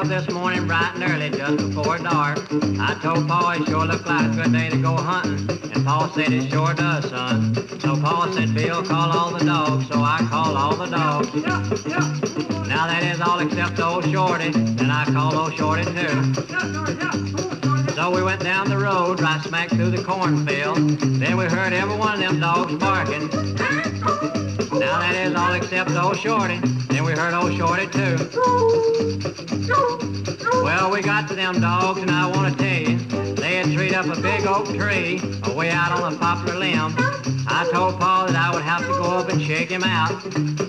up this morning bright and early, just before dark. I told Pa it sure looked like a good day to go hunting, and Pa said it sure does, son. So Pa said, Bill, call all the dogs, so I called all the dogs. Now that is all except old Shorty, and I called old Shorty too. So we went down the road, right smack through the cornfield. Then we heard every one of them dogs barking. Now that is all except old Shorty. Then we heard old Shorty too. Well, we got to them dogs, and I want to tell you, they had treed up a big oak tree away out on a poplar limb. I told Pa that I would have to go up and shake him out.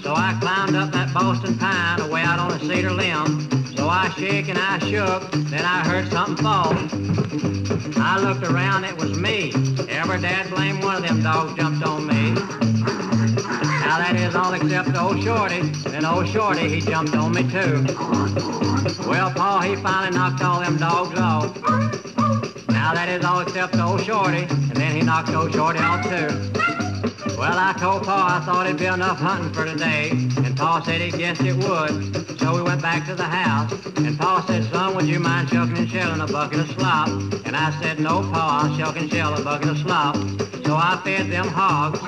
So I climbed up that Boston pine away out on a cedar limb. So I shake and I shook, then I heard something fall. I looked around, it was me. Every dad blame one of them dogs jumped on me. Now that is all except old Shorty. Then old Shorty, he jumped on me too. Well, Pa, he finally knocked all them dogs off. Now that is all except old Shorty, and then he knocked old Shorty off too. Well, I told Pa I thought it'd be enough hunting for today, and Pa said he guessed it would. So we went back to the house, and Pa said, son, would you mind shucking and shelling a bucket of slop? And I said, no, Pa, I'll shuck and shell a bucket of slop. So I fed them hogs.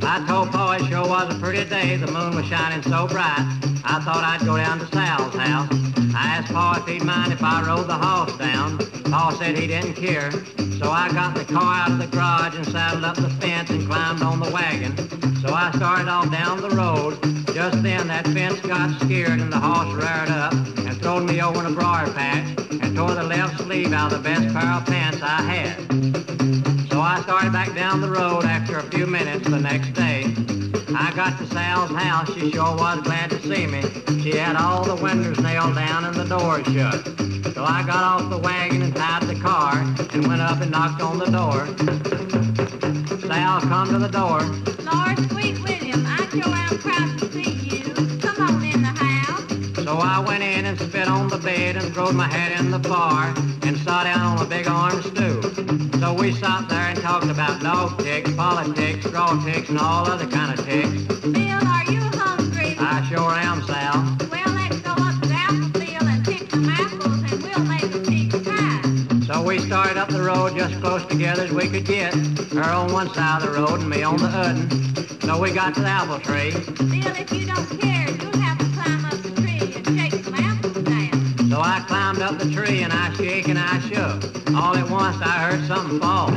I told Pa it sure was a pretty day, the moon was shining so bright. I thought I'd go down to Sal's house. I asked Pa if he'd mind if I rode the horse down. Pa said he didn't care. So I got the car out of the garage and saddled up the fence and climbed on the wagon. So I started off down the road. Just then that fence got scared and the horse reared up and throwed me over in a briar patch and tore the left sleeve out of the best pair of pants I had. So I started back down the road after a few minutes the next day. I got to Sal's house, she sure was glad to see me. She had all the windows nailed down and the doors shut. So I got off the wagon and tied the car and went up and knocked on the door. Sal come to the door. Lord, sweet William, I sure am proud to see you. Come on in the house. So I went in and spit on the bed and throwed my head in the bar and sat down on a big orange stool. So we sat there and talked about dog ticks, politics, straw ticks, and all other kind of ticks. Bill, are you hungry? I sure am, Sal. Well, let's go up to the apple field and pick some apples, and we'll make a pig pie. So we started up the road just close together as we could get. Her on one side of the road and me on the other. So we got to the apple tree. Bill, if you don't care, you'll have to climb up the tree and shake some apples down. So I climbed up the tree and I shake and I shook. All at once I heard something fall.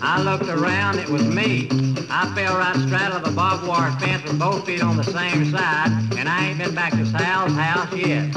I looked around, it was me. I fell right straddle the barbed wire fence with both feet on the same side, and I ain't been back to Sal's house yet.